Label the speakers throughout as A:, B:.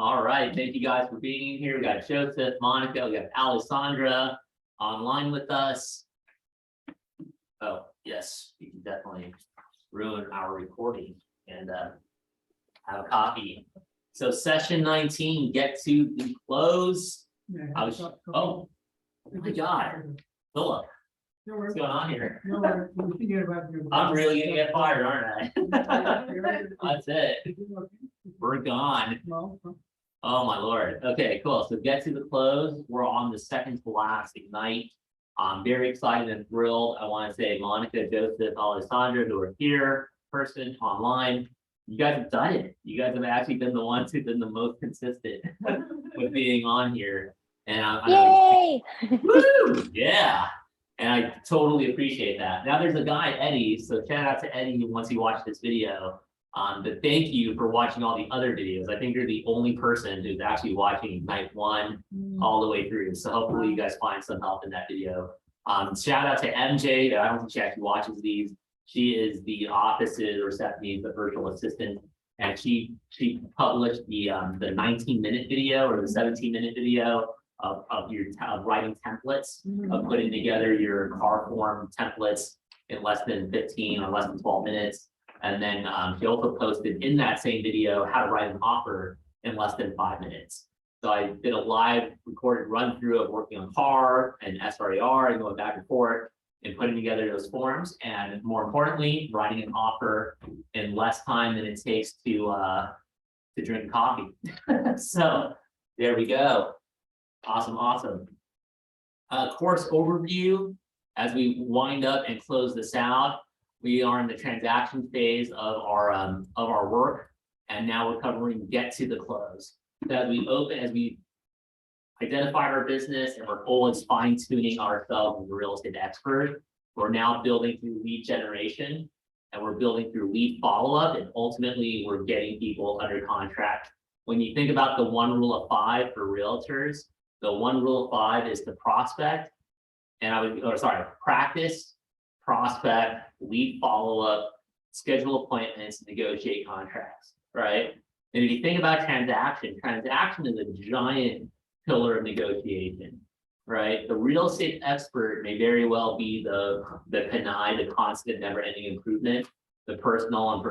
A: All right, thank you guys for being here. We got Joseph, Monica, we got Alessandra online with us. Oh, yes, we can definitely ruin our recording and have a copy. So session 19, get to the close. Oh my God, Philip, what's going on here? I'm really gonna get fired, aren't I? That's it. We're gone. Oh my Lord. Okay, cool. So get to the close. We're on the second to last Ignite. I'm very excited and thrilled. I want to say Monica, Joseph, Alessandra, who are here, person online. You guys have done it. You guys have actually been the ones who've been the most consistent with being on here. And
B: Yay!
A: Woo! Yeah. And I totally appreciate that. Now there's a guy, Eddie. So shout out to Eddie once he watched this video. But thank you for watching all the other videos. I think you're the only person who's actually watching Ignite 1 all the way through. So hopefully you guys find some help in that video. Shout out to MJ. I don't think she actually watches these. She is the office's or Stephanie's the virtual assistant, and she published the 19-minute video or the 17-minute video of writing templates, of putting together your car form templates in less than 15 or less than 12 minutes. And then she also posted in that same video how to write an offer in less than 5 minutes. So I did a live recorded run through of working on CAR and SRAR and going back and forth and putting together those forms. And more importantly, writing an offer in less time than it takes to drink coffee. So there we go. Awesome, awesome. Course overview as we wind up and close this out. We are in the transaction phase of our work, and now we're covering get to the close. So as we identified our business and we're always fine-tuning ourselves as a real estate expert, we're now building through lead generation, and we're building through lead follow-up, and ultimately we're getting people under contract. When you think about the 1 rule of 5 for realtors, the 1 rule of 5 is to prospect, and practice, prospect, lead follow-up, schedule appointments, negotiate contracts, right? And if you think about transaction is a giant pillar of negotiation, right? The real estate expert may very well be the PNI, the constant never-ending improvement, the personal and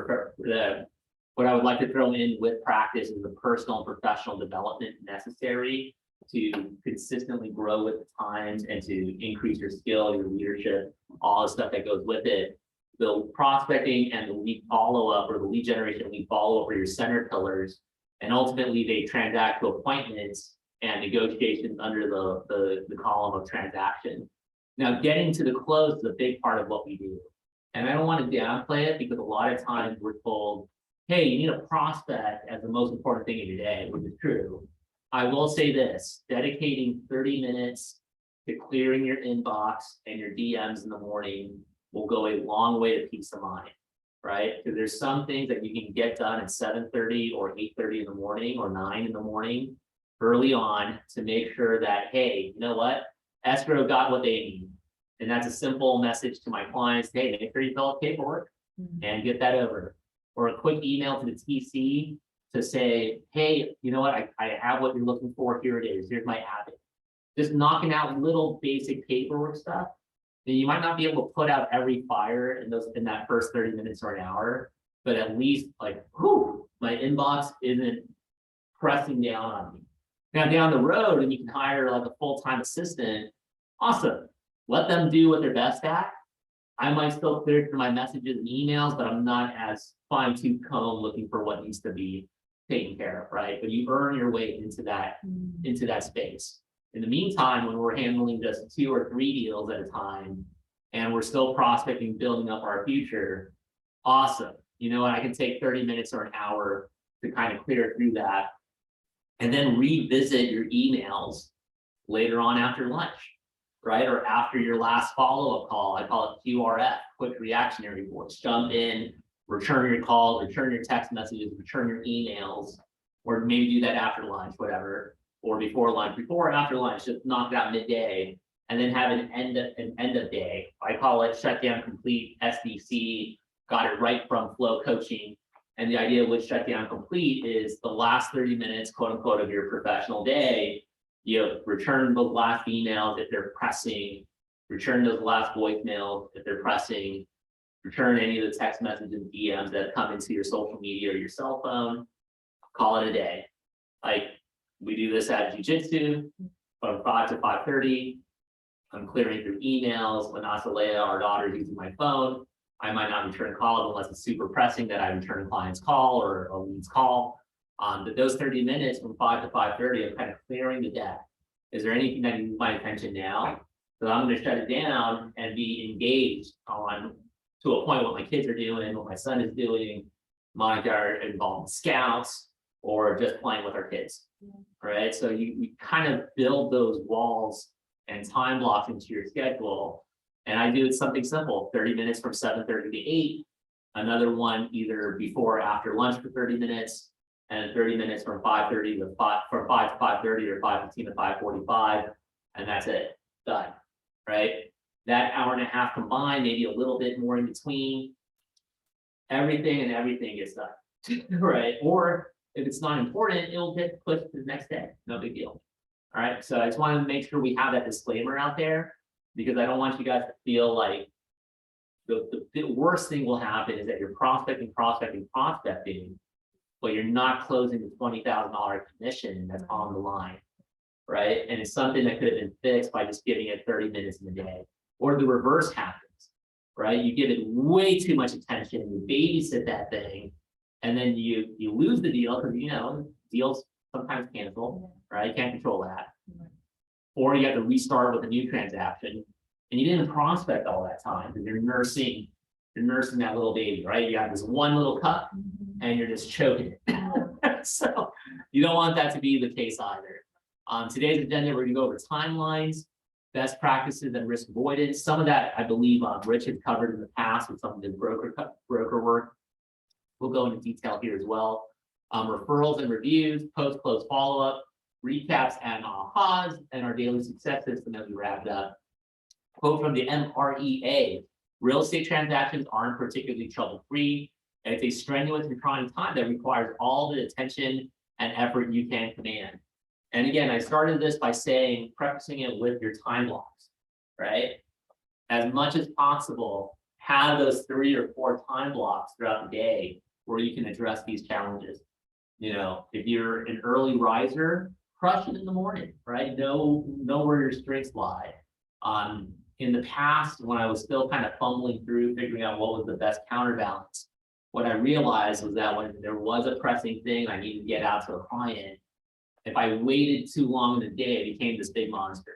A: what I would like to throw in with practice is the personal and professional development necessary to consistently grow with the times and to increase your skill, your leadership, all the stuff that goes with it. The prospecting and the lead follow-up or the lead generation lead follow-up are your center pillars. And ultimately they transact to appointments and negotiations under the column of transaction. Now getting to the close is a big part of what we do. And I don't want to downplay it because a lot of times we're told, hey, you need a prospect as the most important thing in your day, which is true. I will say this, dedicating 30 minutes to clearing your inbox and your DMs in the morning will go a long way to peace of mind, right? Because there's some things that you can get done at 7:30 or 8:30 in the morning or 9 in the morning early on to make sure that, hey, you know what? Escrow got what they need. And that's a simple message to my clients. Hey, make sure you fill out paperwork and get that over. Or a quick email to the TC to say, hey, you know what, I have what you're looking for, here it is, here's my app. Just knocking out little basic paperwork stuff. Then you might not be able to put out every fire in that first 30 minutes or an hour, but at least like, whew, my inbox isn't pressing down on me. Now down the road, and you can hire like a full-time assistant, awesome. Let them do what they're best at. I might still clear through my messages and emails, but I'm not as fine-tooth comb looking for what needs to be taken care of, right? But you earn your way into that space. In the meantime, when we're handling just 2 or 3 deals at a time, and we're still prospecting, building up our future, awesome. You know what, I can take 30 minutes or an hour to kind of clear through that, and then revisit your emails later on after lunch, right? Or after your last follow-up call. I call it QRF, quick reactionary reports. Jump in, return your calls, return your text messages, return your emails, or maybe do that after lunch, whatever, or before lunch, before or after lunch, just knock it out midday, and then have an end of day. I call it shutdown complete SDC, got it right from flow coaching, And the idea with shutdown complete is the last 30 minutes, quote unquote, of your professional day, return those last emails if they're pressing, return those last voicemails if they're pressing, return any of the text messages and DMs that come into your social media or your cell phone, call it a day. Like we do this at jiu-jitsu from 5 to 5:30. I'm clearing through emails. When Asalea, our daughter, is using my phone, I might not return calls unless it's super pressing that I return a client's call or a lead's call. But those 30 minutes from 5 to 5:30, I'm kind of clearing the deck. Is there anything that needs my attention now? So I'm going to shut it down and be engaged on to a point what my kids are doing, what my son is doing, Monica are involved in scouts, or just playing with our kids. Right. So you kind of build those walls and time blocks into your schedule. And I do something simple, 30 minutes from 7:30 to 8, another one either before or after lunch for 30 minutes, and 30 minutes from 5:30 to 5, from 5 to 5:30 or 5:15 to 5:45, and that's it, done, right? That hour and a half combined, maybe a little bit more in between, everything gets done, right? Or if it's not important, it'll get pushed to the next day, no big deal. All right, so I just wanted to make sure we have that disclaimer out there, because I don't want you guys to feel like the worst thing will happen is that you're prospecting, but you're not closing the $20,000 commission that's on the line, right? And it's something that could have been fixed by just giving it 30 minutes in the day. Or the reverse happens, right? You give it way too much attention, you babysit that thing, and then you lose the deal because deals sometimes cancel, right? You can't control that. Or you have to restart with a new transaction, and you didn't prospect all that time because you're nursing that little baby, right? You have this one little cup and you're just choking it. So you don't want that to be the case either. On today's agenda, we're gonna go over timelines, best practices, and risk avoidance. Some of that, I believe, Rich had covered in the past with some of the broker work. We'll go into detail here as well. Referrals and reviews, post-close follow-up, recaps and ahas, and our daily success system as we wrap it up. Quote from the MREA, real estate transactions aren't particularly trouble-free. It's a strenuous and trying time that requires all the attention and effort you can command. And again, I started this by saying, prefacing it with your time blocks, right? As much as possible, have those 3 or 4 time blocks throughout the day where you can address these challenges. If you're an early riser, crush it in the morning, right? Know where your strengths lie. In the past, when I was still kind of fumbling through figuring out what was the best counterbalance, what I realized was that when there was a pressing thing I needed to get out to a client, if I waited too long in the day, it became this big monster,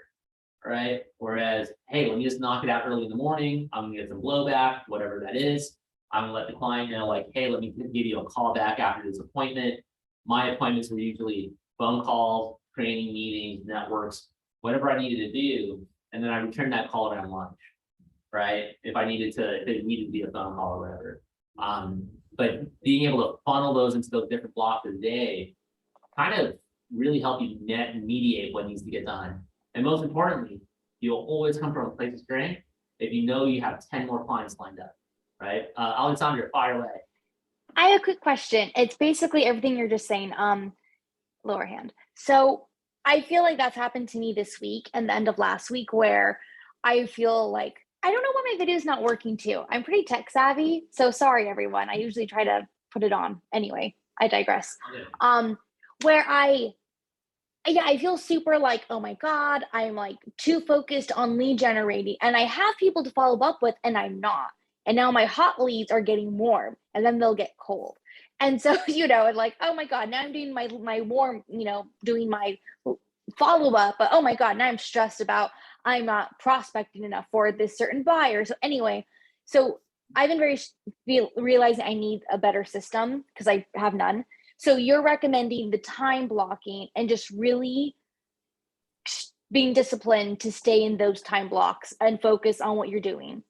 A: right? Whereas, hey, let me just knock it out early in the morning. I'm gonna get some blowback, whatever that is. I'm gonna let the client know, like, hey, let me give you a call back after this appointment. My appointments were usually phone calls, training meetings, networks, whatever I needed to do. And then I returned that call around lunch, right? If it needed to be a phone call or whatever. But being able to funnel those into those different blocks of the day kind of really help you mediate what needs to get done. And most importantly, you'll always come from a place of strength if you know you have 10 more clients lined up, right? Alexandra, fire away.
B: I have a quick question. It's basically everything you're just saying, lower hand. So I feel like that's happened to me this week and the end of last week, where I feel like, I don't know why my video is not working too. I'm pretty tech savvy. So sorry, everyone. I usually try to put it on. Anyway, I digress. Where I feel super like, oh my God, I'm like too focused on lead generating, and I have people to follow up with and I'm not. And now my hot leads are getting warm and then they'll get cold. And so, and like, oh my God, now I'm doing my warm, doing my follow-up, but oh my God, now I'm stressed about I'm not prospecting enough for this certain buyer. So anyway, I've been realizing I need a better system because I have none. So you're recommending the time blocking and just really being disciplined to stay in those time blocks and focus on what you're doing.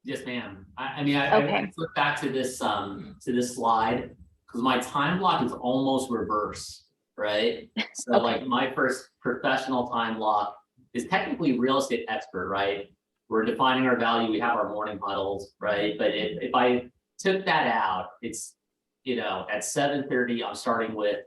A: Yes, ma'am. I flip back to this slide because my time block is almost reverse, right? So
B: Okay.
A: Like my first professional time block is technically real estate expert, right? We're defining our value. We have our morning huddles, right? But if I took that out, it's at 7:30, I'm starting with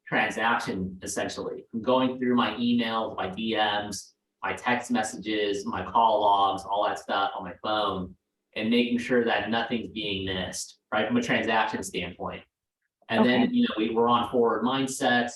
A: transaction essentially. I'm going through my emails, my DMs, my text messages, my call logs, all that stuff on my phone, and making sure that nothing's being missed, right, from a transaction standpoint. And then, we're on forward mindset.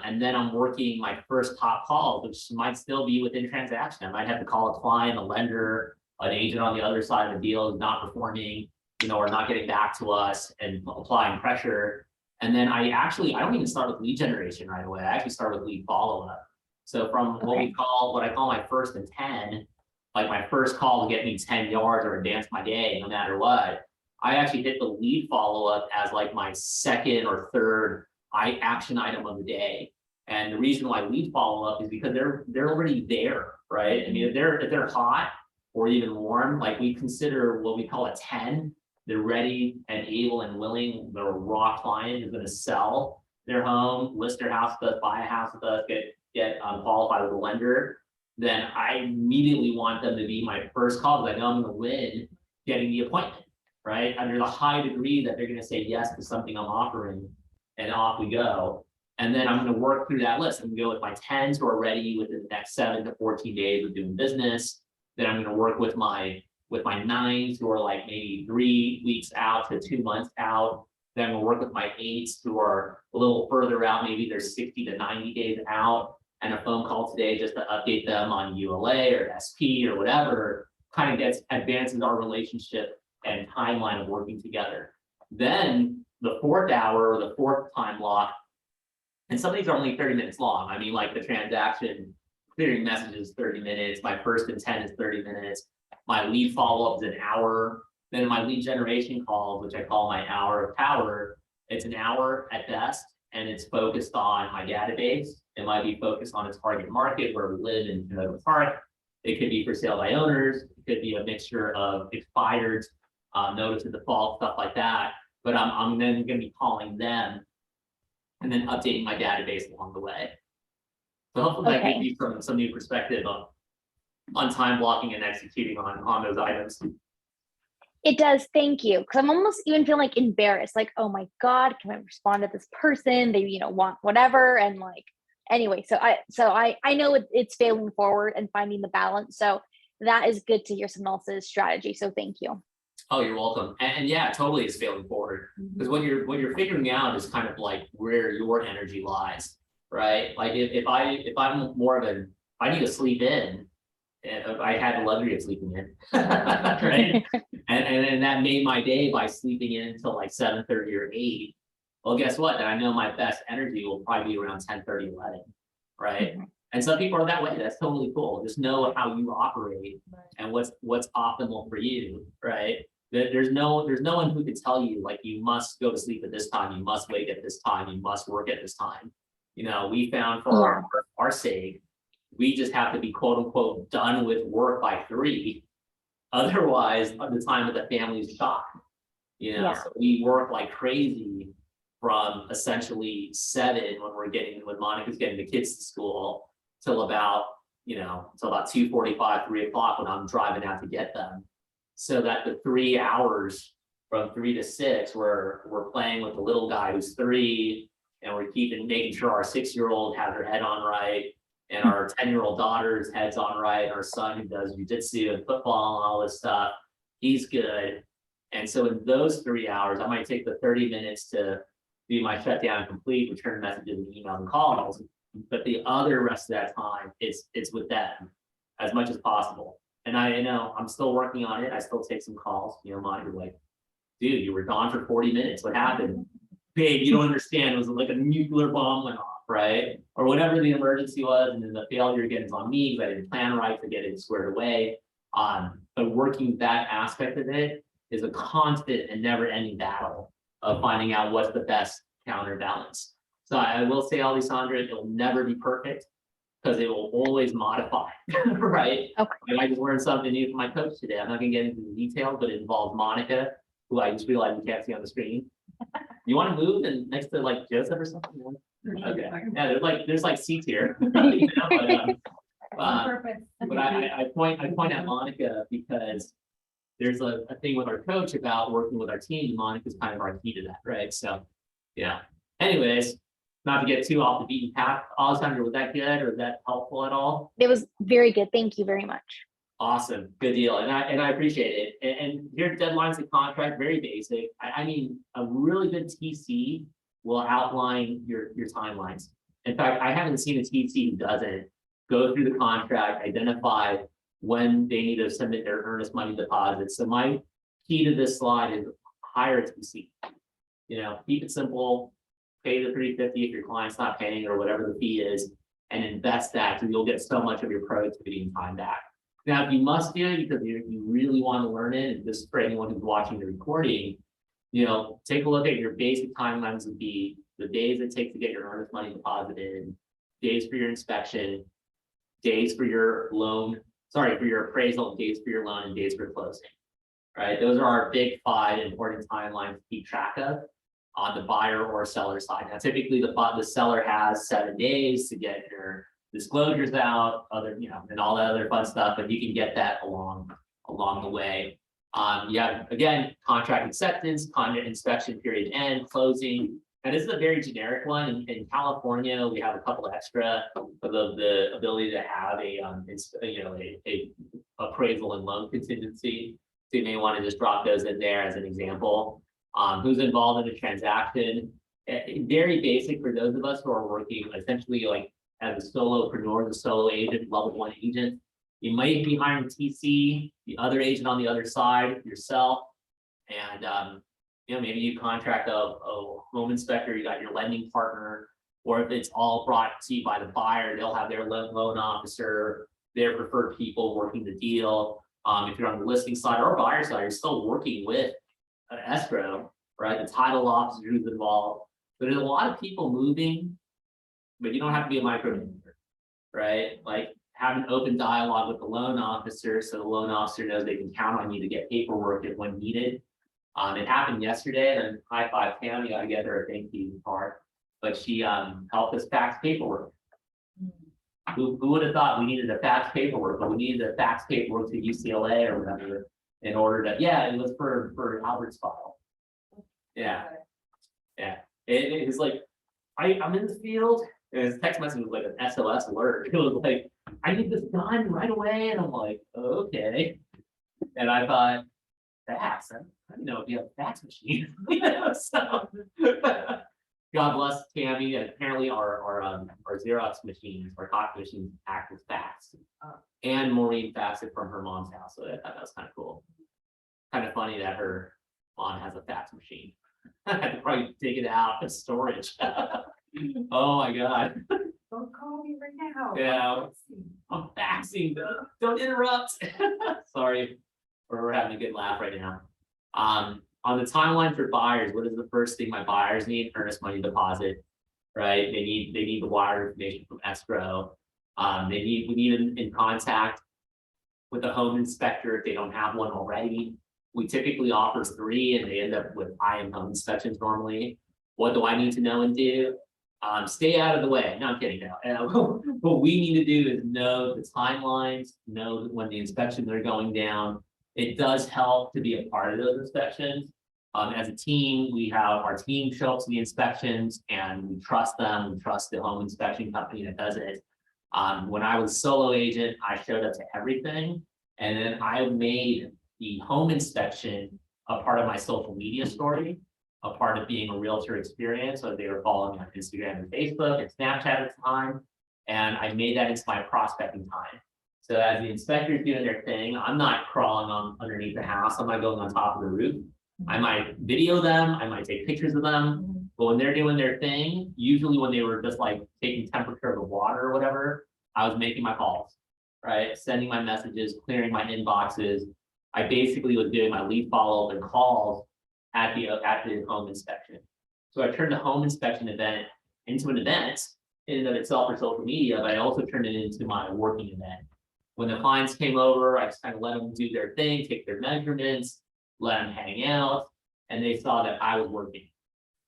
A: And then I'm working my first top call, which might still be within transaction. I might have to call a client, a lender, an agent on the other side of the deal is not performing, or not getting back to us and applying pressure. And then I don't even start with lead generation right away. I actually start with lead follow-up. So from what I call my first and 10, like my first call to get me 10 yards or advance my day, no matter what, I actually hit the lead follow-up as like my second or third action item of the day. And the reason why lead follow-up is because they're already there, right? I mean, if they're hot or even warm, like we consider what we call a 10, they're ready and able and willing. They're a raw client who's going to sell their home, list their house with us, buy a house with us, get qualified with a lender. Then I immediately want them to be my first call because I know I'm going to win getting the appointment, right? And there's a high degree that they're going to say yes to something I'm offering, and off we go. And then I'm going to work through that list. I'm going to go with my 10s who are ready within the next 7 to 14 days of doing business. Then I'm going to work with my 9s who are like maybe 3 weeks out to 2 months out. Then we'll work with my 8s who are a little further out, maybe they're 60 to 90 days out, and a phone call today just to update them on ULA or SP or whatever kind of advances our relationship and timeline of working together. Then the 4th hour or the 4th time block, and some of these are only 30 minutes long. I mean, like the transaction clearing messages 30 minutes, my first and 10 is 30 minutes, my lead follow-up is an hour, then my lead generation calls, which I call my hour of power, it's an hour at best, and it's focused on my database. It might be focused on a target market where we live in Canova Park. It could be for sale by owners. It could be a mixture of expired, notice of default, stuff like that. But I'm then going to be calling them and then updating my database along the way. So hopefully that gives you some new perspective on time blocking and executing on those items.
B: It does, thank you. Because I'm almost even feeling like embarrassed, like, oh my God, can I respond to this person? They, want whatever. And like, anyway, so I know it's failing forward and finding the balance. So that is good to hear someone else's strategy. So thank you.
A: Oh, you're welcome. And yeah, totally is failing forward. Because what you're figuring out is kind of like where your energy lies, right? Like if I'm more of I need to sleep in, and I had the luxury of sleeping in, right? and that made my day by sleeping in until like 7:30 or 8. Well, guess what? Then I know my best energy will probably be around 10:30, 11, right? And some people are that way. That's totally cool. Just know how you operate and what's optimal for you, right? There's no one who could tell you like you must go to sleep at this time, you must wake at this time, you must work at this time. We found for our sake, we just have to be quote unquote done with work by 3. Otherwise, the time of the family's shot. So we work like crazy from essentially 7 when Monica's getting the kids to school till about 2:45, 3 o'clock when I'm driving out to get them. So that the 3 hours from 3 to 6, we're playing with the little guy who's 3, and we're making sure our 6-year-old has her head on right, and our 10-year-old daughter's head's on right, our son who does jujitsu and football and all this stuff, he's good. And so in those 3 hours, I might take the 30 minutes to do my shutdown and complete, return messages and emails and calls. But the other rest of that time, it's with them as much as possible. And I'm still working on it. I still take some calls. Monica's like, dude, you were gone for 40 minutes. What happened? Babe, you don't understand. It was like a nuclear bomb went off, right? Or whatever the emergency was. And then the failure again is on me because I didn't plan right to get it squared away. But working that aspect of it is a constant and never ending battle of finding out what's the best counterbalance. So I will say, Alessandra, it'll never be perfect because it will always modify, right?
B: Okay.
A: I just learned something new from my coach today. I'm not gonna get into the details, but it involves Monica, who I just realized we can't see on the screen. You want to move and next to like Joseph or something? Okay. Yeah, there's like seats here. But I point at Monica because there's a thing with our coach about working with our team, and Monica's kind of our key to that, right? So, yeah. Anyways, not to get too off the beaten path, Alessandra, was that good or was that helpful at all?
B: It was very good. Thank you very much.
A: Awesome, good deal, and I appreciate it. And your deadlines and contract, very basic. I mean, a really good TC will outline your timelines. In fact, I haven't seen a TC who doesn't go through the contract, identify when they need to submit their earnest money deposits. So my key to this slide is hire a TC. You know, keep it simple, pay the $350 if your client's not paying or whatever the fee is, and invest that so you'll get so much of your productivity and time back. Now, if you must do it because you really want to learn it, and just for anyone who's watching the recording, you know, take a look at your basic timelines would be the days it takes to get your earnest money deposited, days for your inspection, days for your loan, sorry, for your appraisal, days for your loan, and days for closing. Right? Those are our big 5 important timelines to keep track of on the buyer or seller side. Now, typically the seller has 7 days to get your disclosures out, other, you know, and all that other fun stuff, but you can get that along the way. You have, again, contract acceptance, contract inspection period end, closing. And this is a very generic one. In California, we have a couple extra of the ability to have a appraisal and loan contingency. So you may want to just drop those in there as an example. Who's involved in a transaction? Very basic for those of us who are working essentially like as a solopreneur, a solo agent, level 1 agent. You might be hiring TC, the other agent on the other side, yourself, and you know, maybe you contract a home inspector, you got your lending partner, or if it's all brought to you by the buyer, they'll have their loan officer, their preferred people working the deal. If you're on the listing side or buyer side, you're still working with an escrow, right? The title officer who's involved. But there's a lot of people moving, but you don't have to be a micromanager, right? Like have an open dialogue with the loan officer so the loan officer knows they can count on you to get paperwork if when needed. It happened yesterday, and high five Tammy, I get her a thank you card, but she helped us fax paperwork. Who would have thought we needed to fax paperwork, but we needed to fax paperwork to UCLA or whatever in order to, yeah, it was for Albert's file. Yeah. It was like, I'm in the field, and his text message was like an SOS alert. It was like, I need this done right away. And I'm like, okay. And I thought, fax, I don't know if you have a fax machine. So, God bless Tammy. Apparently our Xerox machines, our copy machines act as fax. And Maureen faxed it from her mom's house. So I thought that was kind of cool. Kind of funny that her mom has a fax machine. I had to probably dig it out of storage. Oh my God.
C: Don't call me right now.
A: Yeah, I'm faxing. Don't interrupt. Sorry, we're having a good laugh right now. On the timeline for buyers, what is the first thing my buyers need? Earnest money deposit, right? They need the wire information from escrow. We need them in contact with the home inspector if they don't have one already. We typically offer 3 and they end up with IM home inspections normally. What do I need to know and do? Stay out of the way. No, I'm kidding. No. What we need to do is know the timelines, know when the inspections are going down. It does help to be a part of those inspections. As a team, we have our team show up to the inspections and we trust them. We trust the home inspection company that does it. When I was solo agent, I showed up to everything. And then I made the home inspection a part of my social media story, a part of being a realtor experience. So they were following me on Instagram and Facebook and Snapchat at the time. And I made that into my prospecting time. So as the inspector's doing their thing, I'm not crawling on underneath the house. I'm not going on top of the roof. I might video them. I might take pictures of them. But when they're doing their thing, usually when they were just like taking temperature of the water or whatever, I was making my calls, right? Sending my messages, clearing my inboxes. I basically was doing my lead follow-up and calls at the home inspection. So I turned the home inspection event into an event in and of itself for social media, but I also turned it into my working event. When the clients came over, I just kind of let them do their thing, take their measurements, let them hang out, and they saw that I was working,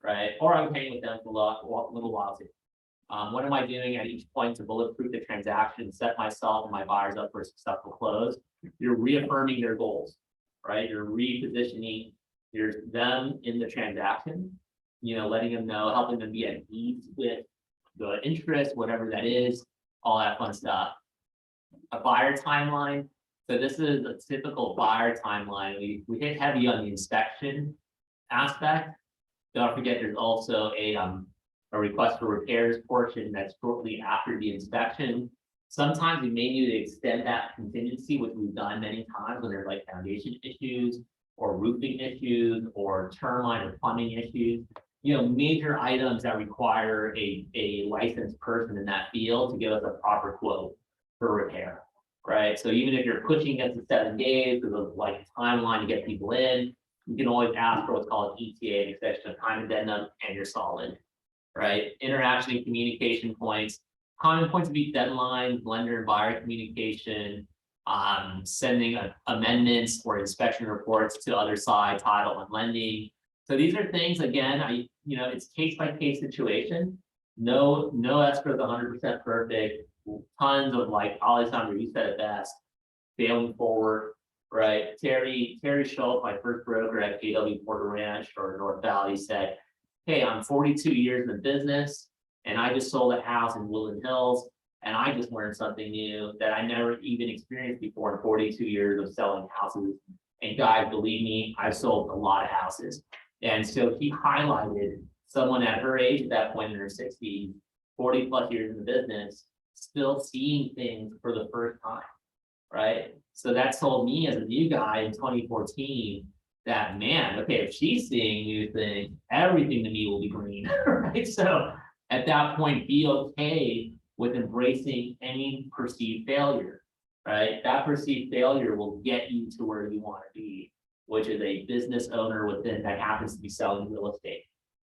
A: right? Or I would hang with them for a little while too. What am I doing at each point to bulletproof the transaction, set myself and my buyers up for a successful close? You're reaffirming their goals, right? You're repositioning them in the transaction, letting them know, helping them be at ease with the interest, whatever that is, all that fun stuff. A buyer timeline. So this is a typical buyer timeline. We hit heavy on the inspection aspect. Don't forget, there's also a request for repairs portion that's shortly after the inspection. Sometimes we may need to extend that contingency, which we've done many times when there's like foundation issues or roofing issues or termite or plumbing issues. Major items that require a licensed person in that field to give us a proper quote for repair, right? So even if you're pushing it to 7 days because of like timeline to get people in, you can always ask for what's called ETA, an extension of time addendum, and you're solid, right? Interaction and communication points, common points of each deadline, lender and buyer communication, sending amendments or inspection reports to other side, title and lending. So these are things, again, it's case by case situation. No escrow is 100% perfect. Tons of like Alessandro, you said it best, failing forward, right? Terry Schultz, my first broker at KW Porter Ranch or North Valley, said, hey, I'm 42 years in the business and I just sold a house in Woodland Hills and I just learned something new that I never even experienced before in 42 years of selling houses. And guys, believe me, I've sold a lot of houses. And so he highlighted someone at her age at that point in her 60s, 40 plus years in the business, still seeing things for the first time, right? So that told me as a new guy in 2014 that, man, okay, if she's seeing new things, everything to me will be green, right? So at that point, be okay with embracing any perceived failure, right? That perceived failure will get you to where you want to be, which is a business owner within that happens to be selling real estate,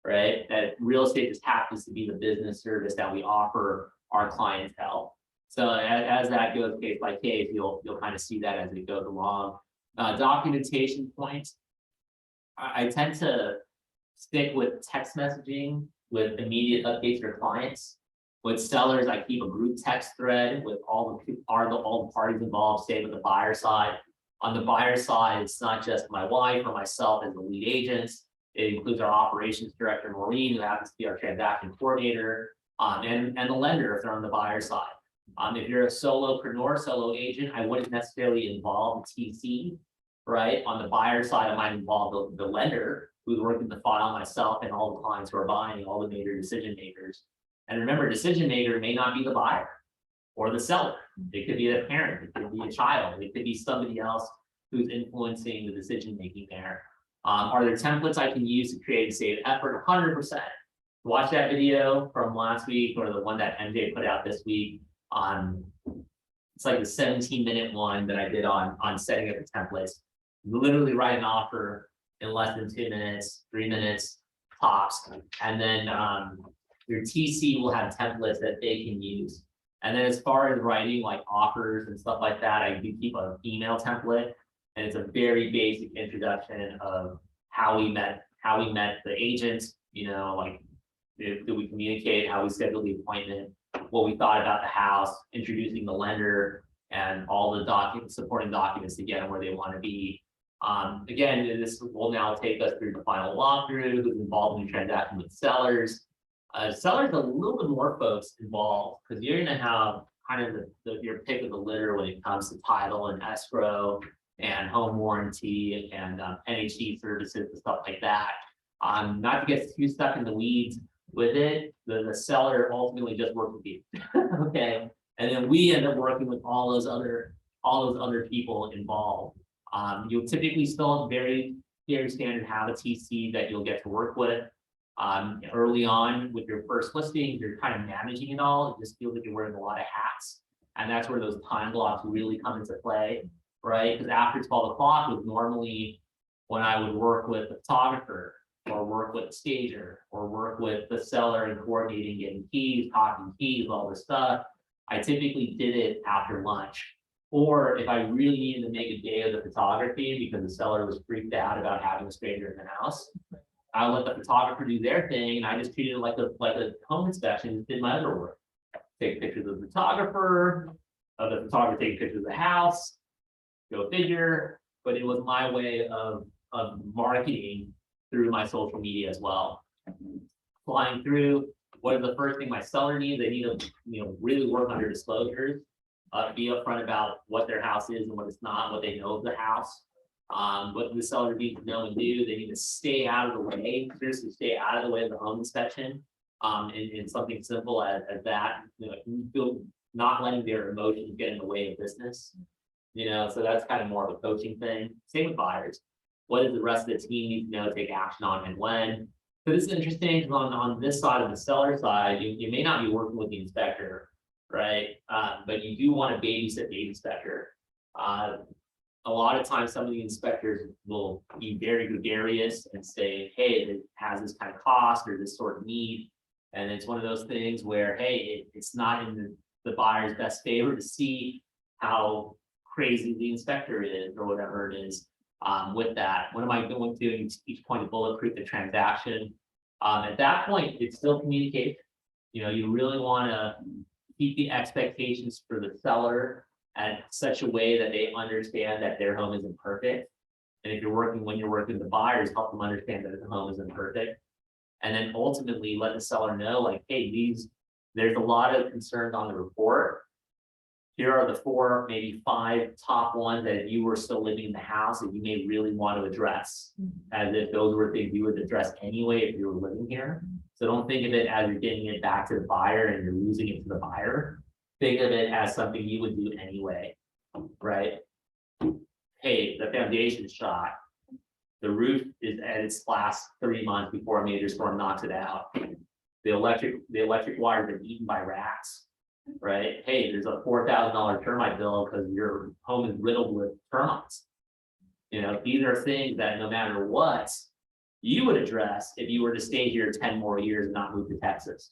A: right? That real estate just happens to be the business service that we offer our clientele. So as that goes case by case, you'll kind of see that as it goes along. Documentation points. I tend to stick with text messaging with immediate updates for clients. With sellers, I keep a group text thread with all the parties involved, say with the buyer side. On the buyer side, it's not just my wife or myself as the lead agents. It includes our operations director, Maureen, who happens to be our transaction coordinator, and the lender if they're on the buyer side. If you're a solopreneur, solo agent, I wouldn't necessarily involve the TC, right? On the buyer side, I might involve the lender who's working the file, myself, and all the clients who are buying, all the major decision makers. And remember, decision maker may not be the buyer or the seller. It could be a parent, it could be a child, it could be somebody else who's influencing the decision making there. Are there templates I can use to create and save effort? 100%. Watch that video from last week or the one that MJ put out this week on, it's like the 17-minute one that I did on setting up the templates. You literally write an offer in less than 2 minutes, 3 minutes tops, and then your TC will have templates that they can use. And then as far as writing like offers and stuff like that, I do keep an email template, and it's a very basic introduction of how we met the agents, like do we communicate, how we schedule the appointment, what we thought about the house, introducing the lender, and all the documents, supporting documents to get them where they want to be. Again, this will now take us through the final walkthrough, who's involved in the transaction with sellers. Sellers, a little bit more folks involved because you're going to have kind of your pick of the litter when it comes to title and escrow and home warranty and NHE services and stuff like that. Not to get too stuck in the weeds with it, the seller ultimately just works with you, okay? And then we end up working with all those other people involved. You'll typically still very standard have a TC that you'll get to work with. Early on with your first listing, you're kind of managing it all. It just feels like you're wearing a lot of hats. And that's where those time blocks really come into play, right? Because after 12 o'clock was normally when I would work with the photographer or work with the stager or work with the seller and coordinating, getting keys, talking keys, all this stuff. I typically did it after lunch. Or if I really needed to make a day of the photography because the seller was freaked out about having a stranger in the house, I let the photographer do their thing, and I just treated it like a home inspection, did my other work. Take pictures of the photographer taking pictures of the house, go figure, but it was my way of marketing through my social media as well. Flying through, what is the first thing my seller needs? They need to, really work on their disclosures, be upfront about what their house is and what it's not, what they know of the house. What the seller needs to know and do. They need to stay out of the way, seriously stay out of the way of the home inspection. And something simple as that, not letting their emotions get in the way of business. So that's kind of more of a coaching thing. Same with buyers. What does the rest of the team need to know, take action on, and when? So this is interesting because on this side of the seller side, you may not be working with the inspector, right? But you do want to babysit the inspector. A lot of times, some of the inspectors will be very gregarious and say, hey, it has this kind of cost or this sort of need. And it's one of those things where, hey, it's not in the buyer's best favor to see how crazy the inspector is or whatever it is. With that, what am I going to each point of bulletproof the transaction? At that point, it's still communication. You really want to keep the expectations for the seller at such a way that they understand that their home isn't perfect. And if when you're working with the buyers, help them understand that the home isn't perfect. And then ultimately let the seller know, like, hey, there's a lot of concerns on the report. Here are the 4, maybe 5 top ones that if you were still living in the house that you may really want to address, as if those were things you would address anyway if you were living here. So don't think of it as you're getting it back to the buyer and you're losing it to the buyer. Think of it as something you would do anyway, right? Hey, the foundation shot. The roof is at its last 3 months before a major storm knocks it out. The electric wire has been eaten by rats, right? Hey, there's a $4,000 termite bill because your home is riddled with termites. These are things that no matter what, you would address if you were to stay here 10 more years and not move to Texas,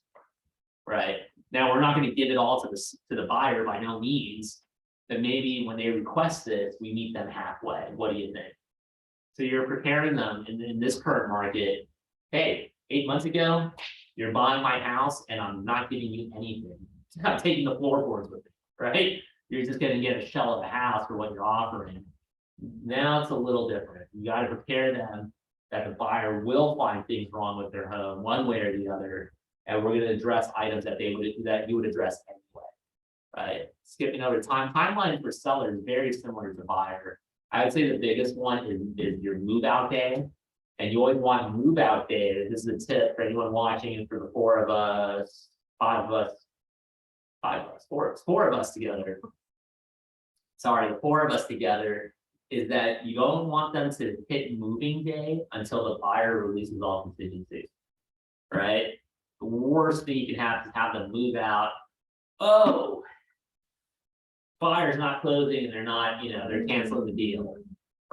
A: right? Now, we're not going to give it all to the buyer by no means, but maybe when they request this, we meet them halfway. What do you think? So you're preparing them in this current market. Hey, 8 months ago, you're buying my house and I'm not giving you anything. I'm taking the floorboards with it, right? You're just going to get a shell of a house for what you're offering. Now it's a little different. You got to prepare them that the buyer will find things wrong with their home one way or the other. And we're going to address items that you would address anyway, right? Skipping over timeline for sellers is very similar to buyer. I would say the biggest one is your move out day, and you always want move out day. This is a tip for anyone watching, and for the 4 of us, 5 of us, 4 of us together. Sorry, the 4 of us together is that you don't want them to hit moving day until the buyer releases all contingencies, right? The worst thing you can have is have them move out. Oh, buyer's not closing and they're not, they're canceling the deal,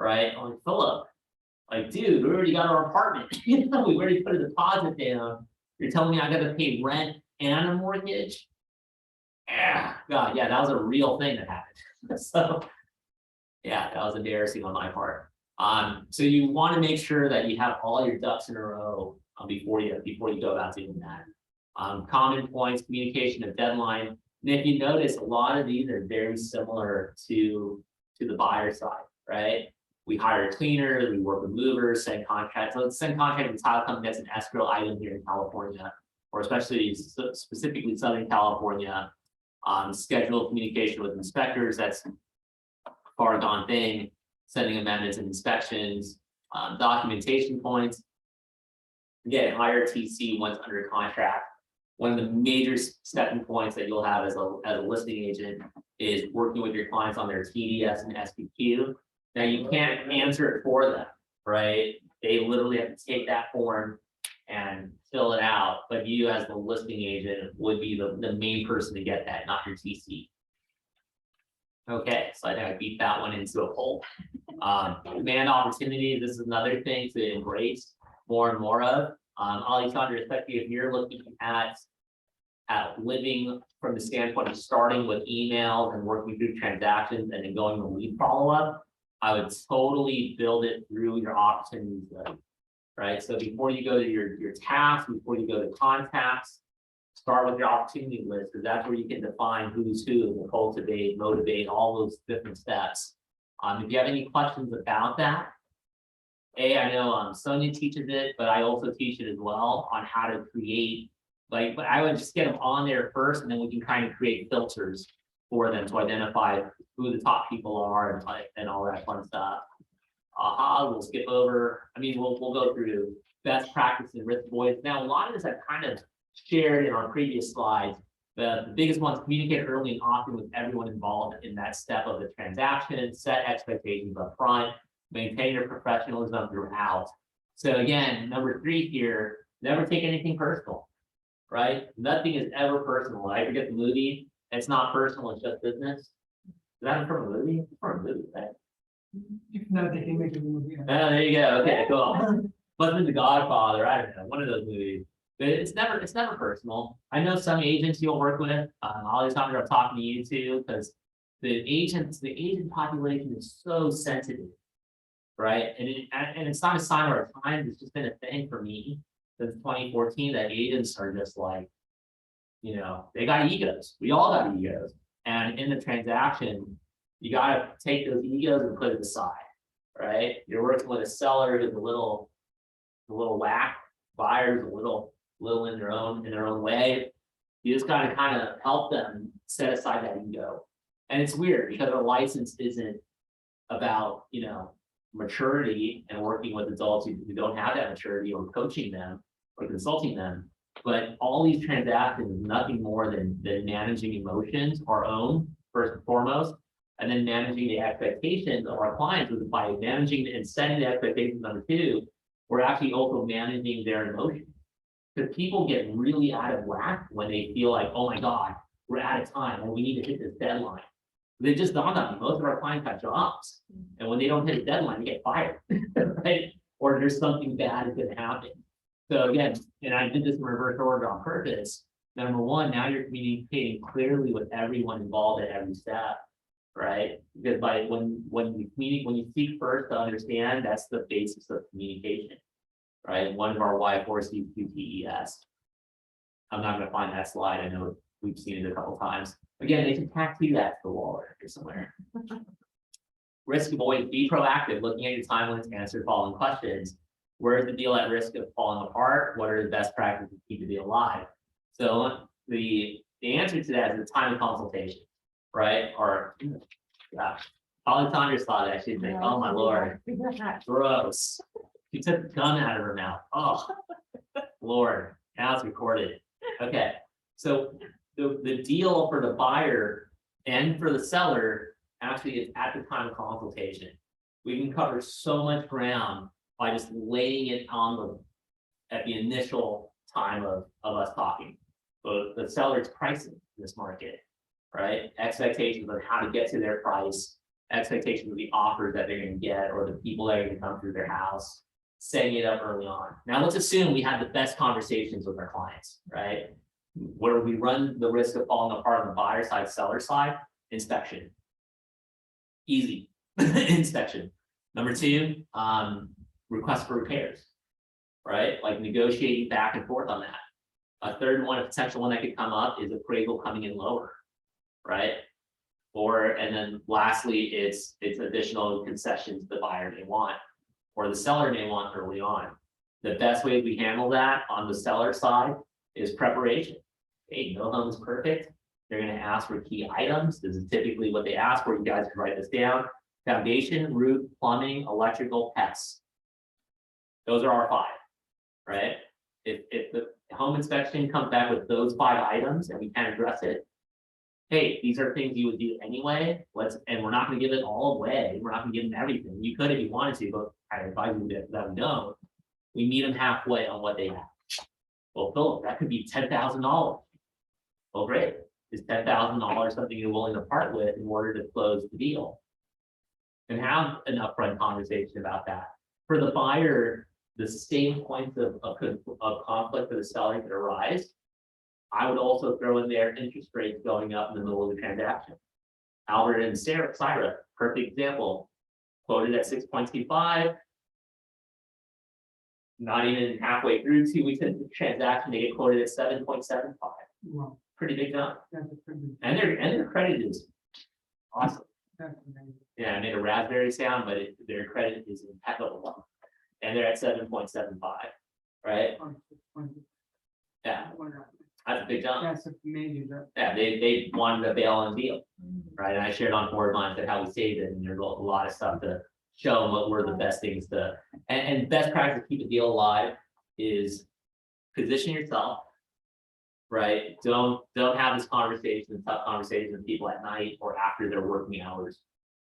A: right? I'm like, Philip, dude, we already got our apartment. We already put a deposit down. You're telling me I got to pay rent and a mortgage? God, yeah, that was a real thing that happened. So, yeah, that was embarrassing on my part. So you want to make sure that you have all your ducks in a row before you go about doing that. Common points, communication of deadline. And if you notice, a lot of these are very similar to the buyer side, right? We hire cleaners, we work with movers, send contracts. So let's send contract to title company that's an escrow item here in California, or especially specifically Southern California. Scheduled communication with inspectors, that's a far gone thing. Sending amendments and inspections, documentation points. Again, hire TC once under contract. One of the major stepping points that you'll have as a listing agent is working with your clients on their TDS and SPQ. Now you can't answer it for them, right? They literally have to take that form and fill it out, but you as the listing agent would be the main person to get that, not your TC. Okay, so I think I beat that one into a pulp. Demand opportunities, this is another thing to embrace more and more of. Alexandra, especially if you're looking at living from the standpoint of starting with emails and working through transactions and then going to lead follow-up, I would totally build it through your opportunities list, right? So before you go to your tasks, before you go to contacts, start with your opportunity list, because that's where you can define who's who and cultivate, motivate, all those different steps. If you have any questions about that, I know Sonia teaches it, but I also teach it as well on how to create, like, but I would just get them on there first, and then we can kind of create filters for them to identify who the top people are and all that fun stuff. We'll skip over. I mean, we'll go through best practice and risk avoidance. Now, a lot of this I've kind of shared in our previous slides. The biggest ones: communicate early and often with everyone involved in that step of the transaction, set expectations up front, maintain your professionalism throughout. So again, number 3 here, never take anything personal, right? Nothing is ever personal. I forget the movie. It's not personal, it's just business. Is that from a movie? It's from a movie, right?
C: If not, they can make a movie.
A: Oh, there you go. Okay, cool. Must have been The Godfather. I don't know, one of those movies. But it's never personal. I know some agents you'll work with. Alexander, I'm talking to you too, because the agent population is so sensitive, right? And it's not a sign of our times. It's just been a thing for me since 2014 that agents are just like, they got egos. We all got egos, and in the transaction, you got to take those egos and put it aside, right? You're working with a seller who's a little whack, buyers a little in their own way. You just got to kind of help them set aside that ego. And it's weird because a license isn't about maturity and working with adults who don't have that maturity, or coaching them or consulting them. But all these transactions is nothing more than managing emotions, our own first and foremost, and then managing the expectations of our clients. By managing and setting the expectations, number 2, we're actually also managing their emotions. Because people get really out of whack when they feel like, oh my God, we're out of time and we need to hit this deadline. They just dawned on me, most of our clients have jobs, and when they don't hit a deadline, they get fired, right? Or there's something bad is going to happen. So again, and I did this in reverse order on purpose. Number 1, now you're communicating clearly with everyone involved at every step, right? Because when you seek first to understand, that's the basis of communication, right? One of our Y4 QTES. I'm not going to find that slide. I know we've seen it a couple times. Again, they can tattoo that to the wall or somewhere. Risk avoidance: be proactive, looking at your time limits, answer following questions. Where is the deal at risk of falling apart? What are the best practices to keep the deal alive? So the answer to that is the time of consultation, right? Or Alexandra saw that. I should think, oh my Lord, gross. She took the gun out of her mouth. Oh, Lord, now it's recorded. Okay, so the deal for the buyer and for the seller actually is at the time of consultation. We can cover so much ground by just laying it on at the initial time of us talking. So the seller's pricing in this market, right? Expectations of how to get to their price, expectations of the offers that they're going to get, or the people that are going to come through their house, setting it up early on. Now let's assume we have the best conversations with our clients, right? Where we run the risk of falling apart on the buyer side, seller side: inspection. Easy. Inspection. Number 2, request for repairs, right? Like negotiating back and forth on that. A third one, a potential one that could come up, is appraisal coming in lower, right? And then lastly, it's additional concessions the buyer may want, or the seller may want early on. The best way we handle that on the seller side is preparation. Hey, no home is perfect. They're going to ask for key items. This is typically what they ask for. You guys can write this down: foundation, roof, plumbing, electrical, pets. Those are our 5, right? If the home inspection comes back with those 5 items and we can address it, hey, these are things you would do anyway. And we're not going to give it all away. We're not going to give them everything. You could if you wanted to, but I advise you that we don't. We meet them halfway on what they have. Well, Philip, that could be $10,000. Well, great. Is $10,000 something you're willing to part with in order to close the deal? And have an upfront conversation about that. For the buyer, the same points of conflict for the seller could arise. I would also throw in there interest rates going up in the middle of the transaction. Albert and Syra, perfect example. Quoted at 6.25. Not even halfway through, 2 weeks into the transaction, they get quoted at 7.75.
C: Wow,
A: Pretty big jump.
C: that's a pretty,
A: And their credit is awesome.
C: that's amazing.
A: Yeah. Yeah, I made a raspberry sound, but their credit is impeccable. And they're at 7.75, right? Yeah, that's a big jump.
C: That's amazing, that.
A: Yeah, they wanted to bail on deal, right? And I shared on board lines at how we saved it, and there's a lot of stuff to show them what were the best things to, and best practice to keep a deal alive is position yourself, right? Don't have this conversation, tough conversation with people at night or after their working hours.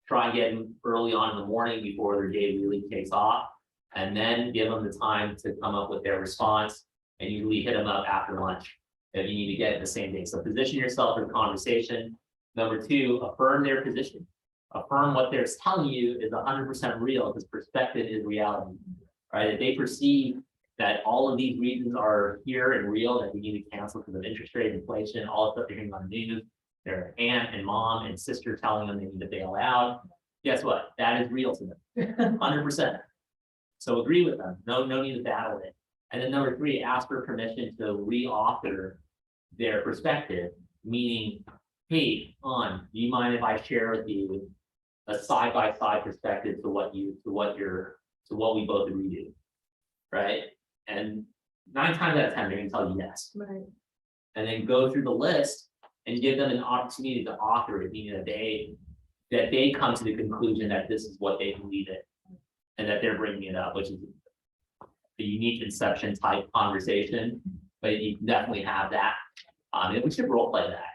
A: Try and get them early on in the morning before their day really takes off, and then give them the time to come up with their response, and usually hit them up after lunch if you need to get it the same day. So position yourself for the conversation. Number two, affirm their position. Affirm what they're telling you is 100% real, because perspective is reality, right? If they perceive that all of these reasons are here and real, that we need to cancel because of interest rate, inflation, all the stuff they're hearing on the news, their aunt and mom and sister telling them they need to bail out, guess what? That is real to them, 100%. So agree with them. No need to battle it. And then number three, ask for permission to re-author their perspective, meaning, hey, do you mind if I share with you a side-by-side perspective to what we both agree to, right? And 9 times out of 10, they're gonna tell you yes.
D: Right.
A: And then go through the list and give them an opportunity to author it, meaning that they come to the conclusion that this is what they believe in, and that they're bringing it up, which is a unique inception type conversation, but you can definitely have that. And we should role play that,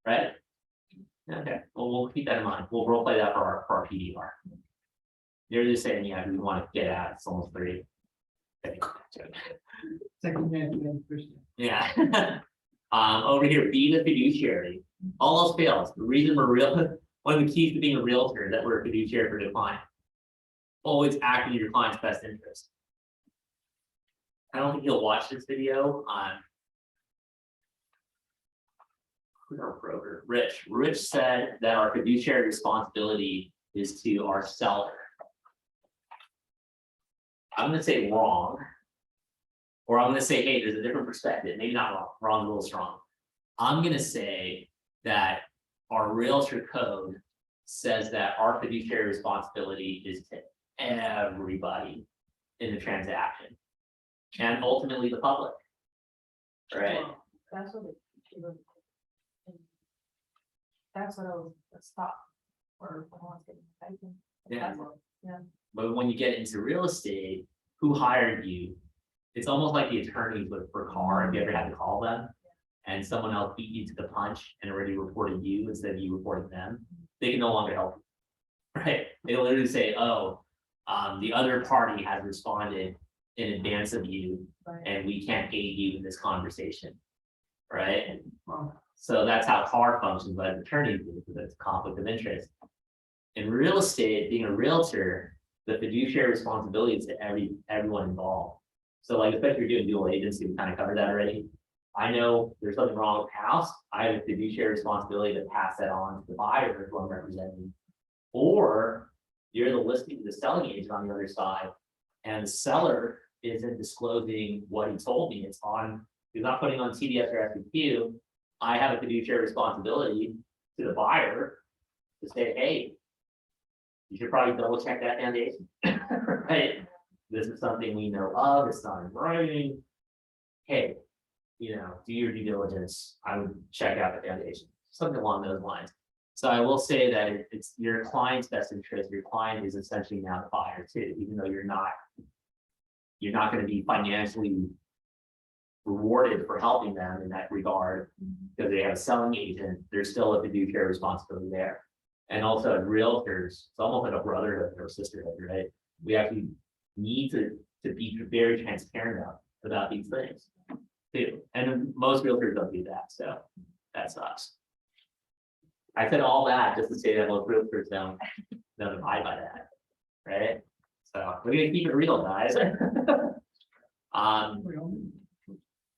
A: right? Okay, well, we'll keep that in mind. We'll role play that for our PDR. They're just saying, yeah, we want to get out. It's almost 3.
C: Second hand, first.
A: Yeah. Over here, be the fiduciary. All else fails. The reason we're real, one of the keys to being a realtor is that we're a fiduciary for the client. Always act in your client's best interest. I don't think he'll watch this video. Who's our broker? Rich. Rich said that our fiduciary responsibility is to our seller. I'm going to say wrong, or I'm going to say, hey, there's a different perspective. Maybe not wrong. Wrong, a little strong. I'm going to say that our realtor code says that our fiduciary responsibility is to everybody in the transaction, and ultimately the public, right?
D: Well, that's what that's what I was stop or when I was getting typing.
A: Yeah.
D: That's what- Yeah.
A: But when you get into real estate, who hired you? It's almost like the attorneys for car, if you ever had to call them, and someone else beat you to the punch and already reported you instead of you reporting them, they can no longer help you, right? They literally say, oh, the other party has responded in advance of you,
D: Right.
A: and we can't aid you in this conversation, right?
C: Wow.
A: So that's how car functions, but as attorneys do, because it's a conflict of interest. In real estate, being a realtor, the fiduciary responsibility is to everyone involved. So like, especially if you're doing dual agency, we kind of covered that already. I know there's something wrong with the house. I have a fiduciary responsibility to pass that on to the buyer who I'm representing. Or you're the selling agent on the other side, and the seller isn't disclosing what he told me. He's not putting on TDS or FAQ. I have a fiduciary responsibility to the buyer to say, hey, you should probably double check that foundation, right? This is something we know of, it's not in writing. Hey, do your due diligence. I would check out the foundation, something along those lines. So I will say that it's your client's best interest. Your client is essentially now the buyer too, even though you're not going to be financially rewarded for helping them in that regard because they have a selling agent. There's still a fiduciary responsibility there. And also as realtors, it's almost like a brotherhood or sisterhood, right? We actually need to be very transparent about these things too. And most realtors don't do that, so that sucks. I said all that just to say that most realtors don't abide by that, right? So we're gonna keep it real, guys.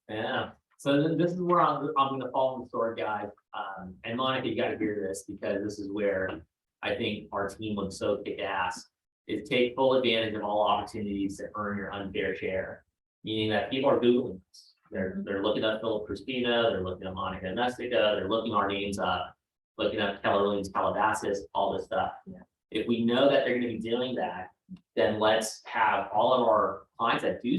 A: Yeah. So this is where I'm gonna fall in the sword, guys. And Monica, you gotta hear this because this is where I think our team would so kick ass, is take full advantage of all opportunities to earn your unfair share. Meaning that people are Googling this. They're looking at Filip Crispino, they're looking at Monica Mestica, they're looking our names up. looking at Keller Williams, Calabasas, all this stuff.
D: Yeah.
A: If we know that they're gonna be doing that, then let's have all of our clients that they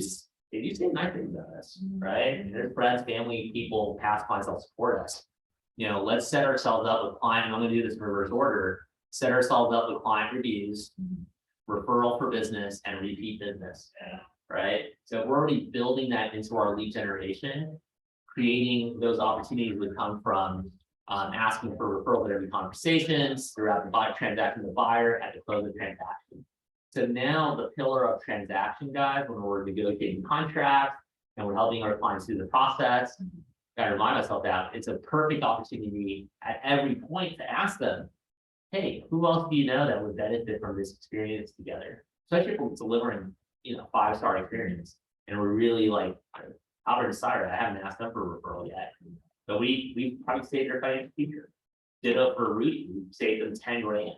A: do say nice things about us, right? And their friends, family, people, past clients that support us. You know, let's set ourselves up with client, and I'm gonna do this in reverse order, set ourselves up with client reviews, referral for business, and repeat business, right? So we're already building that into our lead generation. Creating those opportunities would come from asking for referrals at every conversations, throughout the buy transaction, the buyer at the close of the transaction. So now the pillar of transaction, guys, when we're negotiating contracts and we're helping our clients through the process, gotta remind myself that it's a perfect opportunity at every point to ask them, hey, who else do you know that would benefit from this experience together? Especially if we're delivering, 5-star experience, and we're really like, Albert and Cyrus, I haven't asked them for a referral yet, but we probably saved their financial future. Did it for Rudy, we saved them 10 grand.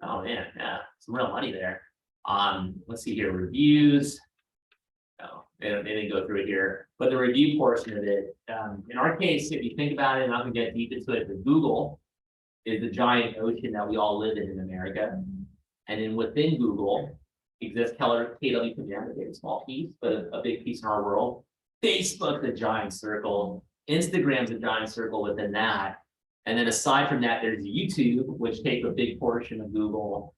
A: Oh man, yeah, some real money there. Let's see here, reviews. No, they didn't go through it here, but the review portion of it, in our case, if you think about it, and I'm gonna get deep into it, but Google is the giant ocean that we all live in America. And then within Google exists KWPM, a very small piece, but a big piece in our world. Facebook's a giant circle, Instagram's a giant circle within that. And then aside from that, there's YouTube, which takes a big portion of Google.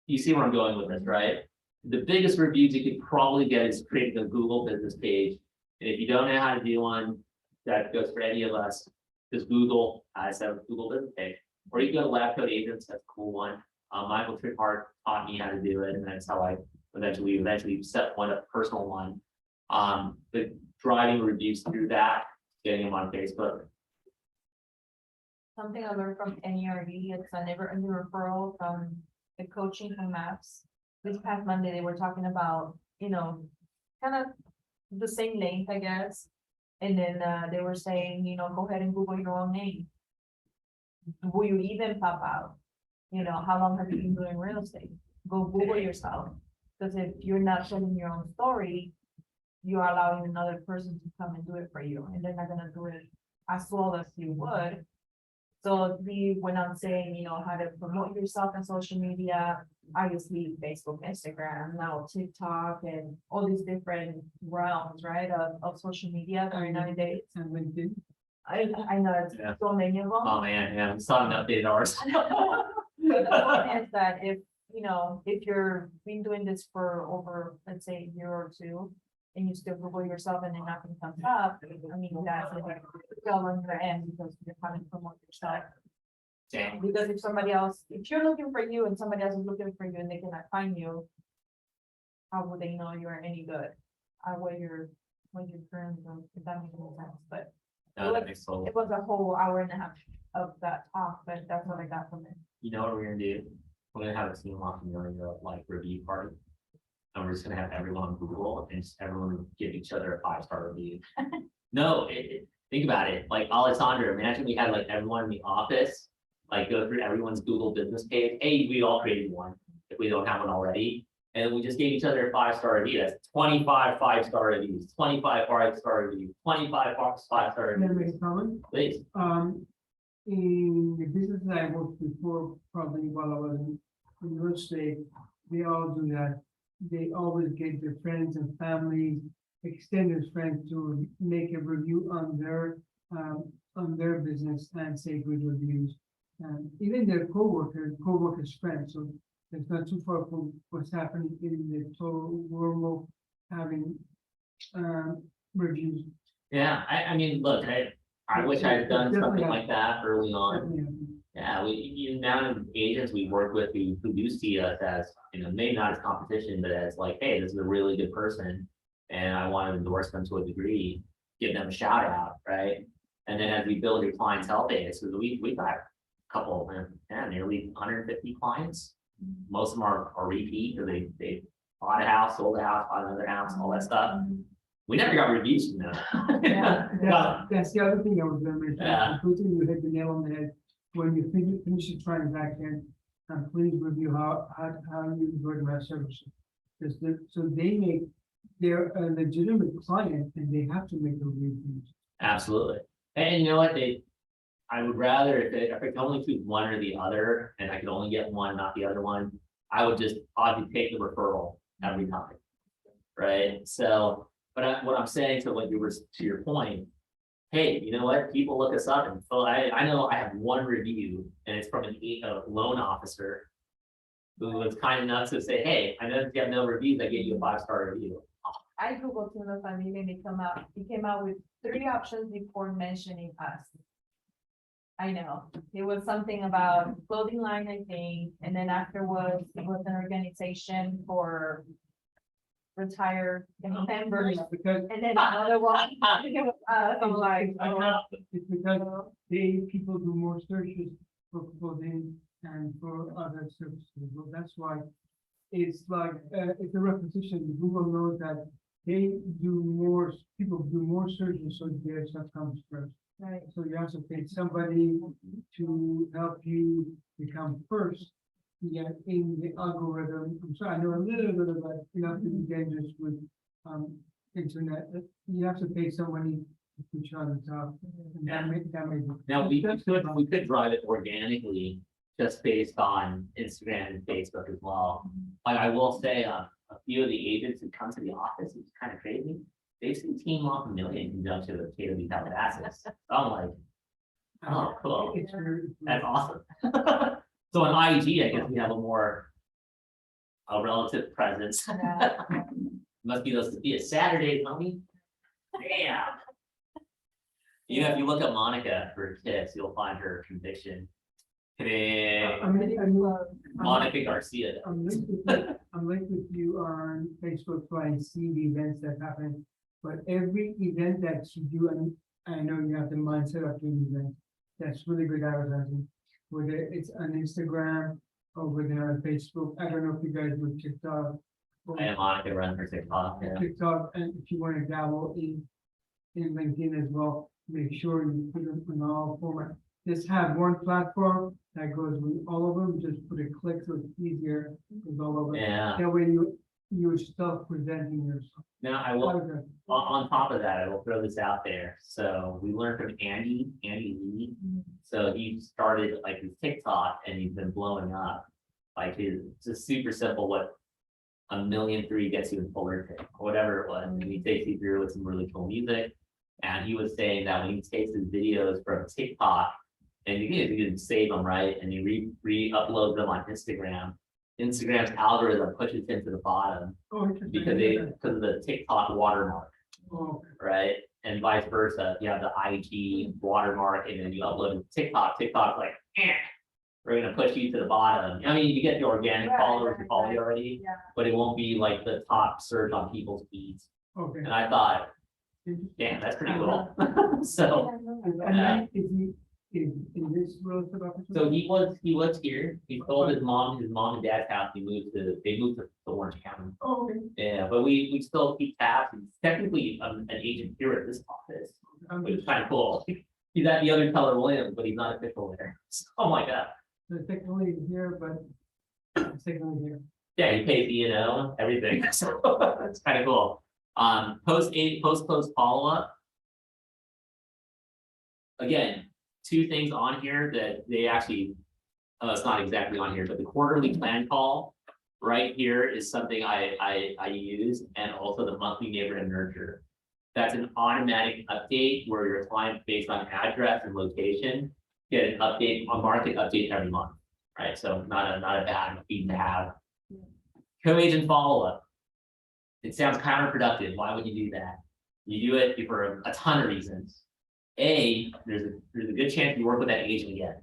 A: You see where I'm going with this, right? The biggest reviews you could probably get is creating a Google business page. And if you don't know how to do one, that goes for any of us, just Google, I have a Google business page. Or you go to Lab Code Agents, that's a cool one. Michael Trickhart taught me how to do it, and that's how I eventually set one up, personal one. But driving reviews through that, getting them on Facebook.
D: Something I learned from NERD, it's a never ending referral from the coaching from MAPS. This past Monday, they were talking about, kind of the same length, I guess. And then they were saying, go ahead and Google your own name. Will you even pop out? How long have you been doing real estate? Go Google yourself. Because if you're not telling your own story, you are allowing another person to come and do it for you. And they're not gonna do it as well as you would. So we went on saying, how to promote yourself on social media, obviously Facebook, Instagram, now TikTok, and all these different realms, right, of social media during nowadays.
C: And LinkedIn.
D: I know it's
A: Yeah.
D: so many of them.
A: Oh man, yeah, I'm starting to update ours.
D: But the point is that if you're been doing this for over, let's say, a year or two, and you still Google yourself and then nothing comes up, I mean, that's a fail on your end because you're trying to promote yourself.
A: Damn.
D: Because if you're looking for you and somebody else is looking for you and they cannot find you, how would they know you're any good? What you're currently doing, if that makes any sense, but
A: No, that makes total.
D: it was a whole hour and a half of that talk, but that's what I got from it.
A: You know what we're gonna do? We're gonna have a team walking during the review party. And we're just gonna have everyone on Google and just everyone give each other a 5-star review. No, think about it. Like Alessandra, imagine we had like everyone in the office, like go through everyone's Google business page. Hey, we all created one if we don't have one already. And we just gave each other a 5-star review. That's 25 5-star reviews, 25 5-star reviews, 25 5-star
C: Can I
A: reviews.
C: make a comment?
A: Please.
C: In the business that I worked before, probably while I was in real estate, they all do that. They always get their friends and family, extended friends to make a review on their business and say good reviews. Even their co-workers' friends, so it's not too far from what's happening in the total world having reviews.
A: Yeah, I mean, look, I wish I had done something like that early on. Yeah, the amount of agents we work with who do see us as, maybe not as competition, but as like, hey, this is a really good person. And I want to endorse them to a degree, give them a shout out, right? And then as we build your clientele base, because we've got a couple, nearly 150 clients. Most of them are repeat, or they bought a house, sold a house, bought another house, all that stuff. We never got reviews from them.
D: Yeah.
C: That's the other thing I was gonna mention.
A: Yeah.
C: Including you hit the nail on the head. When you finish your transaction, please review how you enjoyed my services. So they're a legitimate client and they have to make the reviews.
A: Absolutely. And you know what, I would rather, if I could only choose one or the other, and I could only get one, not the other one, I would just probably take the referral every time. Right, so, but what I'm saying to what you were, to your point, hey, you know what, people look us up, and so I know I have one review, and it's from a loan officer who was kind enough to say, hey, I know you have no reviews, I gave you a 5-star review.
D: I googled Tuna Family and it came out with 3 options before mentioning us. I know, it was something about clothing line, I think, and then afterwards, it was an organization for retired members,
C: Because
D: and then another one, it was us, I'm like, oh.
C: it's because people do more searches for clothing and for other services. Well, that's why it's like, it's a repetition. Google knows that people do more searches, so their stuff comes first.
D: Right.
C: So you have to pay somebody to help you become first. Yeah, in the algorithm. I'm sorry, I know a little bit about, enough to be dangerous with internet. You have to pay somebody to put you on the top. And that may be.
A: Now, we could drive it organically, just based on Instagram and Facebook as well. But I will say, a few of the agents who come to the office, it's kind of crazy. They've seen Team Off a Million in conjunction with KW Calabasas. I'm like, oh, cool,
C: It's very-
A: that's awesome. So on IG, I guess we have a relative presence.
D: Yeah.
A: Must be those to be a Saturday, homie. Yeah. You know, if you look up Monica for tips, you'll find her conviction. Today, Monica Garcia.
C: I'm linked with you on Facebook, so I see the events that happen. But every event that you do, and I know you have the mindset of doing event, that's really good advertising. Whether it's on Instagram or whether on Facebook, I don't know if you guys do TikTok. or
A: And Monica runs her TikTok. Yeah.
C: TikTok, and if you want to dabble in LinkedIn as well, make sure you put them in all formats. Just have one platform that goes with all of them, just put a click so it's easier with all of them.
A: Yeah.
C: That way you're self-presenting yourself.
A: Now I will, on top of that, I will throw this out there. So we learned from Andy Lee. So he started like his TikTok and he's been blowing up. Like it's just super simple what 1,000,003 gets you in Fullerton, or whatever it was. And he takes you through with some really cool music. And he was saying that when he takes his videos from TikTok and you can save them, right? And you re-upload them on Instagram. Instagram's algorithm pushes him to the bottom
C: Oh, interesting.
A: because of the TikTok watermark,
C: Oh,
A: right? And vice versa. You have the IG watermark and then you upload it to TikTok. TikTok's like, we're gonna push you to the bottom. I mean, you get the organic followers who follow you already,
D: Yeah.
A: but it won't be like the top search on people's feeds.
C: okay.
A: And I thought,
C: Interesting.
A: damn, that's pretty cool. So,
C: And then is he, is in this relative opportunity?
A: so he was here. He sold his mom and dad's house. They moved to Orange County.
C: Oh, okay.
A: Yeah, but we still keep tabs. He's technically an agent here at this office,
C: I'm
A: which is
C: just,
A: kind of cool. He's at the other Keller Williams, but he's not official there. Oh my god.
C: technically here, but it's technically here.
A: Yeah, he pays E&O, everything. So that's kind of cool. Post follow up. Again, two things on here that they actually, it's not exactly on here, but the quarterly plan call right here is something I use, and also the monthly neighborhood nurture. That's an automatic update where your clients, based on address and location, get an update, a market update every month, right? So not a bad feed to have. Co-agent follow-up. It sounds counterproductive. Why would you do that? You do it for a ton of reasons. A, there's a good chance you work with that agent again,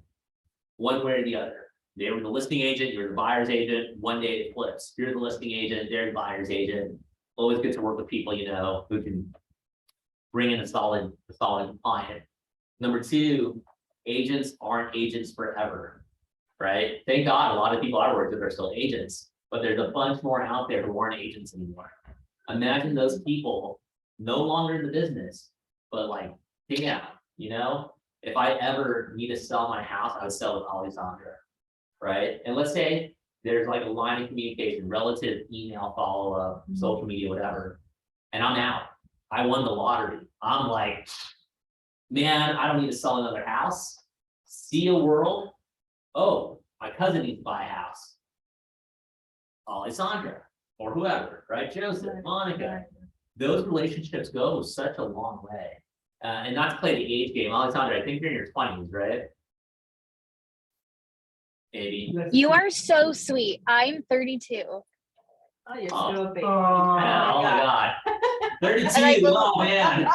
A: one way or the other. They were the listing agent, you're the buyer's agent. One day it flips. You're the listing agent, they're the buyer's agent. Always good to work with people you know who can bring in a solid client. Number two, agents aren't agents forever, right? Thank God a lot of people I work with are still agents, but there's a bunch more out there who aren't agents anymore. Imagine those people no longer in the business, but like, damn, you know, if I ever need to sell my house, I would sell with Alessandra, right? And let's say there's like a line of communication, relative email follow-up, social media, whatever, and I'm out. I won the lottery. I'm like, man, I don't need to sell another house. see a world, oh, my cousin needs to buy a house. Alessandra, or whoever, right? Joseph, Monica, those relationships go such a long way. And not to play the age game, Alessandra, I think you're in your 20s, right? Maybe.
B: You are so sweet. I'm 32.
D: Oh, you're
A: Oh.
D: still a baby.
A: Yeah, oh my God. 32,
B: And I will-
A: oh man.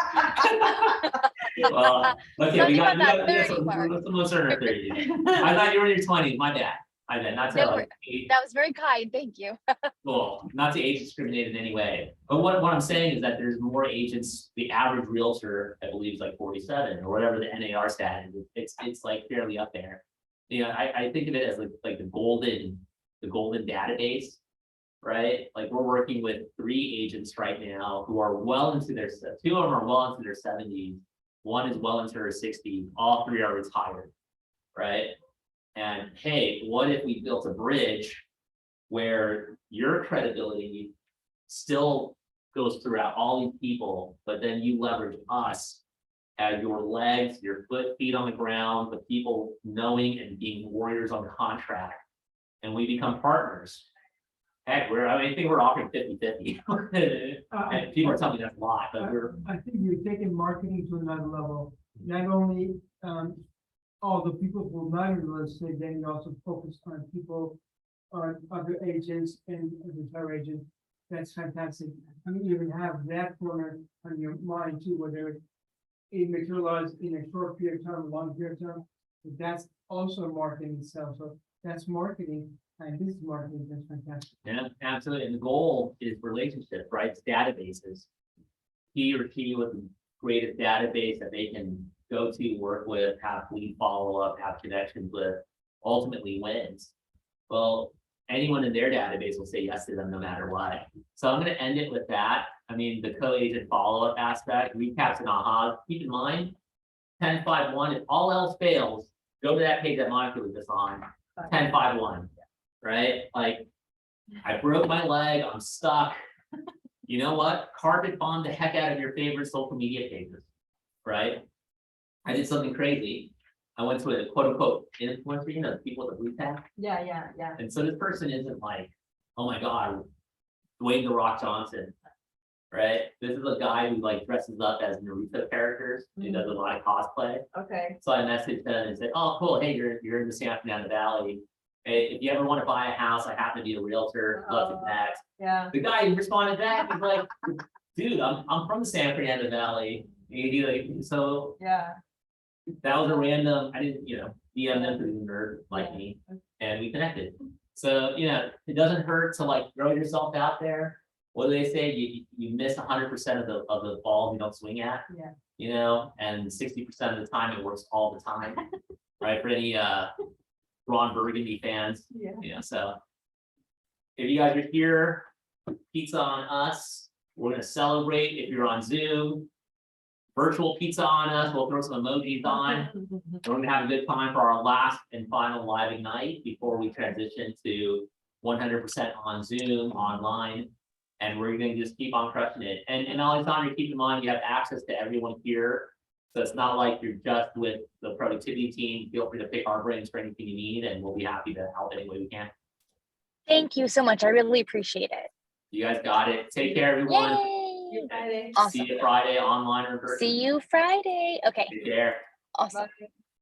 A: Well, okay,
B: Something
A: we got,
B: about that
A: we got
B: 30
A: some,
B: mark.
A: most are in their 30s. I thought you were in your 20s, my bad. I did not to
B: No,
A: like,
B: That was very kind. Thank you.
A: well, not to age discriminate in any way. But what I'm saying is that there's more agents, the average realtor, I believe, is like 47 or whatever the NAR stat is. It's like fairly up there. You know, I think of it as like the golden database, right? Like we're working with 3 agents right now who are well into their, 2 of them are well into their 70s. One is well into her 60s. All 3 are retired, right? And hey, what if we built a bridge where your credibility still goes throughout all these people, but then you leverage us as your legs, your feet on the ground, the people knowing and being warriors on the contract, and we become partners. Heck, I think we're offering 50-50. And people are telling me that's a lot, but
C: I think you're taking marketing to another level. Not only, all the people who are not in real estate, then you also focus on people, on other agents and retired agents. That's fantastic. I mean, you even have that corner on your mind too, whether it materializes in a short period of time, a long period of time. But that's also marketing itself. So that's marketing, and this is marketing. That's fantastic.
A: yeah, absolutely. And the goal is relationship, right? It's databases. He or she with the greatest database that they can go to, work with, have lead follow-up, have connections with, ultimately wins. Well, anyone in their database will say yes to them no matter what. So I'm going to end it with that. I mean, the co-agent follow-up aspect, recaps and ahas. Keep in mind, 10-5-1, if all else fails, go to that page that Monica was just on, 10-5-1, right? Like, I broke my leg, I'm stuck. You know what? Carpet bomb the heck out of your favorite social media pages, right? I did something crazy. I went to a quote unquote influencer, you know, the people with the blue tag.
D: Yeah.
A: And so this person isn't like, oh my God, Dwayne The Rock Johnson, right? This is a guy who like dresses up as Naruto characters. He does a lot of cosplay.
D: Okay.
A: So I messaged him and said, oh, cool. Hey, you're in the San Fernando Valley. Hey, if you ever want to buy a house, I happen to be a realtor. Love to connect.
D: Yeah.
A: The guy responded back, he's like, dude, I'm from the San Fernando Valley. He like, so
D: Yeah.
A: that was a random, I didn't, DM them because he's a nerd like me, and we connected. So, it doesn't hurt to like throw yourself out there. What do they say? You miss 100% of the balls you don't swing at.
D: Yeah.
A: And 60% of the time it works all the time, right? For any Ron Burgundy fans,
D: Yeah.
A: so if you guys are here, pizza on us. We're gonna celebrate. If you're on Zoom, virtual pizza on us. We'll throw some emojis on. We're gonna have a good time for our last and final live night before we transition to 100% on Zoom, online. And we're gonna just keep on crushing it. And Alexandra, keep in mind, you have access to everyone here. So it's not like you're just with the productivity team. Feel free to pick our brains for anything you need, and we'll be happy to help any way we can.
B: Thank you so much. I really appreciate it.
A: You guys got it. Take care, everyone.
B: Yay!
D: Friday.
B: Awesome.
A: See you Friday, online or in person.
B: See you Friday. Okay.
A: Take care.
B: Awesome.
D: Bye.